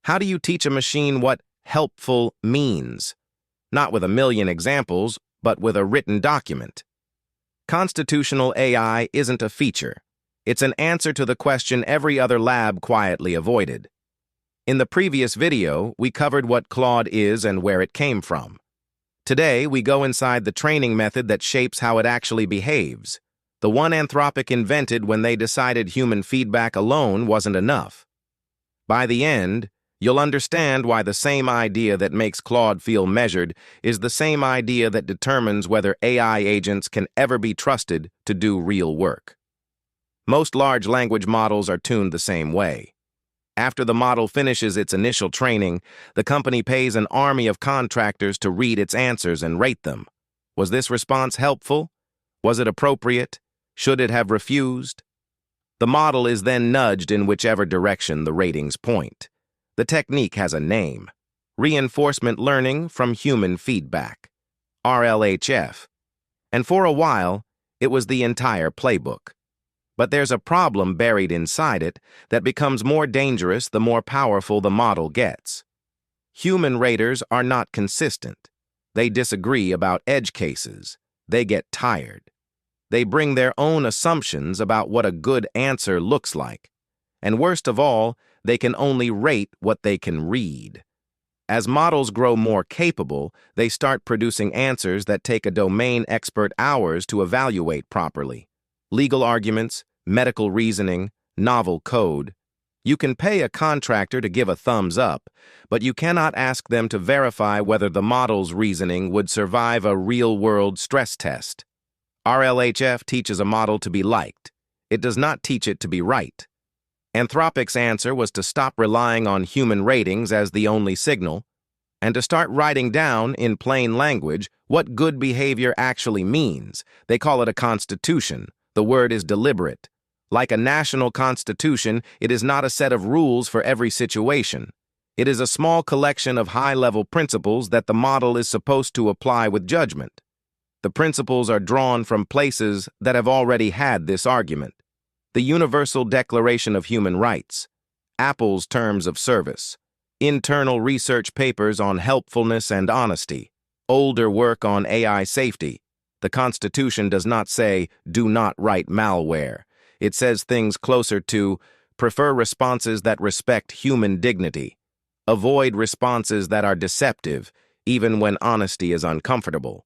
How do you teach a machine what helpful means? Not with a million examples, but with a written document. Constitutional AI isn't a feature. It's an answer to the question every other lab quietly avoided. In the previous video, we covered what Claude is and where it came from. Today, we go inside the training method that shapes how it actually behaves, the one Anthropic invented when they decided human feedback alone wasn't enough. By the end, you'll understand why the same idea that makes Claude feel measured is the same idea that determines whether AI agents can ever be trusted to do real work. Most large language models are tuned the same way. After the model finishes its initial training, the company pays an army of contractors to read its answers and rate them. Was this response helpful? Was it appropriate? Should it have refused? The model is then nudged in whichever direction the ratings point. The technique has a name: reinforcement learning from human feedback, RLHF. And for a while, it was the entire playbook. But there's a problem buried inside it that becomes more dangerous the more powerful the model gets. Human raters are not consistent. They disagree about edge cases. They get tired. They bring their own assumptions about what a good answer looks like. And worst of all, they can only rate what they can read. As models grow more capable, they start producing answers that take a domain expert hours to evaluate properly. Legal arguments, medical reasoning, novel code. You can pay a contractor to give a thumbs up, but you cannot ask them to verify whether the model's reasoning would survive a real-world stress test. RLHF teaches a model to be liked. It does not teach it to be right. Anthropic's answer was to stop relying on human ratings as the only signal, and to start writing down, in plain language, what good behavior actually means. They call it a constitution. The word is deliberate. Like a national constitution, it is not a set of rules for every situation. It is a small collection of high-level principles that the model is supposed to apply with judgment. The principles are drawn from places that have already had this argument. The Universal Declaration of Human Rights, Apple's Terms of Service, internal research papers on helpfulness and honesty, older work on AI safety. The Constitution does not say, "Do not write malware." It says things closer to, prefer responses that respect human dignity. Avoid responses that are deceptive, even when honesty is uncomfortable.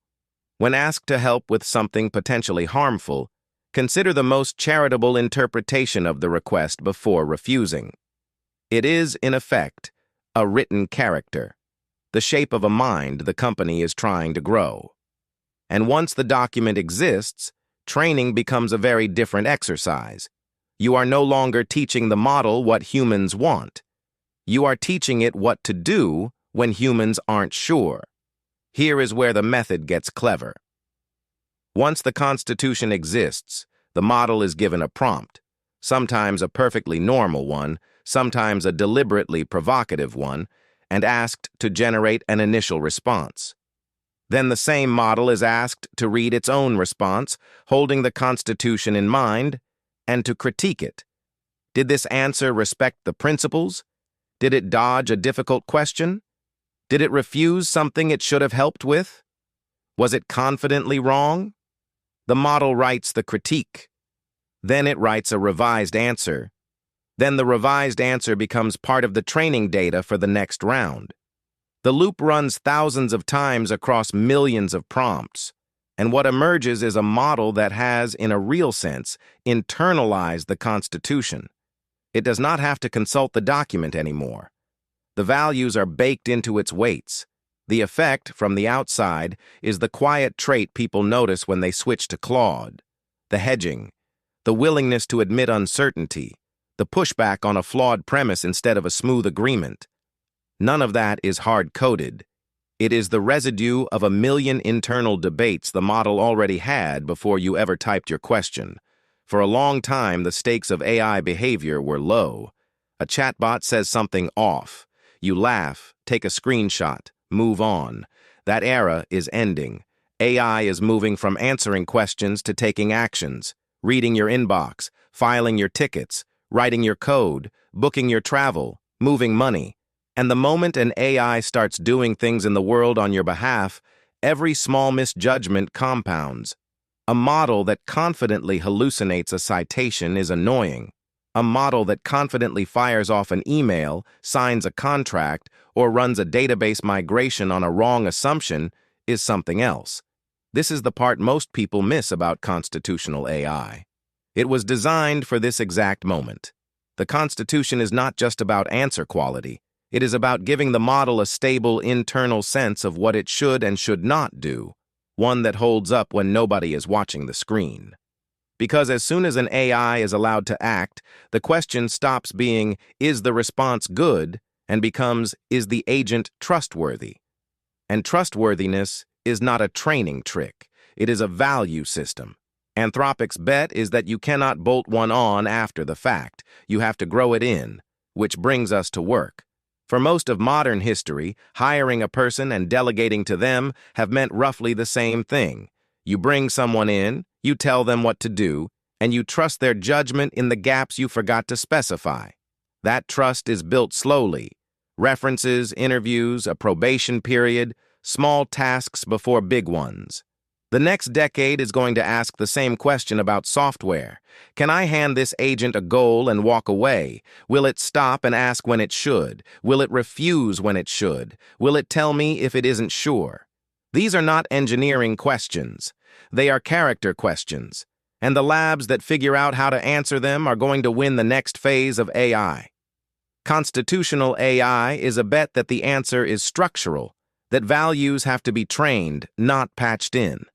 When asked to help with something potentially harmful, consider the most charitable interpretation of the request before refusing. It is, in effect, a written character, the shape of a mind the company is trying to grow. And once the document exists, training becomes a very different exercise. You are no longer teaching the model what humans want. You are teaching it what to do when humans aren't sure. Here is where the method gets clever. Once the Constitution exists, the model is given a prompt, sometimes a perfectly normal one, sometimes a deliberately provocative one, and asked to generate an initial response. Then the same model is asked to read its own response, holding the Constitution in mind, and to critique it. Did this answer respect the principles? Did it dodge a difficult question? Did it refuse something it should have helped with? Was it confidently wrong? The model writes the critique. Then it writes a revised answer. Then the revised answer becomes part of the training data for the next round. The loop runs thousands of times across millions of prompts, and what emerges is a model that has, in a real sense, internalized the Constitution. It does not have to consult the document anymore. The values are baked into its weights. The effect, from the outside, is the quiet trait people notice when they switch to Claude: the hedging, the willingness to admit uncertainty, the pushback on a flawed premise instead of a smooth agreement. None of that is hard-coded. It is the residue of a million internal debates the model already had before you ever typed your question. For a long time, the stakes of AI behavior were low. A chatbot says something off. You laugh, take a screenshot, move on. That era is ending. AI is moving from answering questions to taking actions, reading your inbox, filing your tickets, writing your code, booking your travel, moving money. And the moment an AI starts doing things in the world on your behalf, every small misjudgment compounds. A model that confidently hallucinates a citation is annoying. A model that confidently fires off an email, signs a contract, or runs a database migration on a wrong assumption is something else. This is the part most people miss about constitutional AI. It was designed for this exact moment. The Constitution is not just about answer quality. It is about giving the model a stable internal sense of what it should and should not do, one that holds up when nobody is watching the screen. Because as soon as an AI is allowed to act, the question stops being, is the response good, and becomes, is the agent trustworthy? And trustworthiness is not a training trick. It is a value system. Anthropic's bet is that you cannot bolt one on after the fact. You have to grow it in, which brings us to work. For most of modern history, hiring a person and delegating to them have meant roughly the same thing. You bring someone in, you tell them what to do, and you trust their judgment in the gaps you forgot to specify. That trust is built slowly. References, interviews, a probation period, small tasks before big ones. The next decade is going to ask the same question about software. Can I hand this agent a goal and walk away? Will it stop and ask when it should? Will it refuse when it should? Will it tell me if it isn't sure? These are not engineering questions. They are character questions. And the labs that figure out how to answer them are going to win the next phase of AI. Constitutional AI is a bet that the answer is structural, that values have to be trained, not patched in.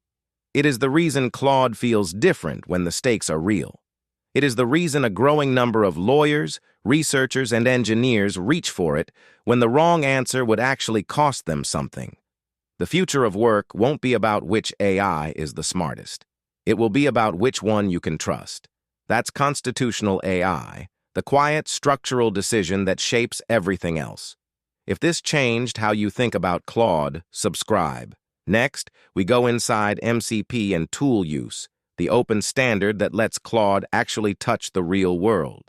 It is the reason Claude feels different when the stakes are real. It is the reason a growing number of lawyers, researchers, and engineers reach for it when the wrong answer would actually cost them something. The future of work won't be about which AI is the smartest. It will be about which one you can trust. That's constitutional AI, the quiet, structural decision that shapes everything else. If this changed how you think about Claude, subscribe. Next, we go inside MCP and tool use, the open standard that lets Claude actually touch the real world.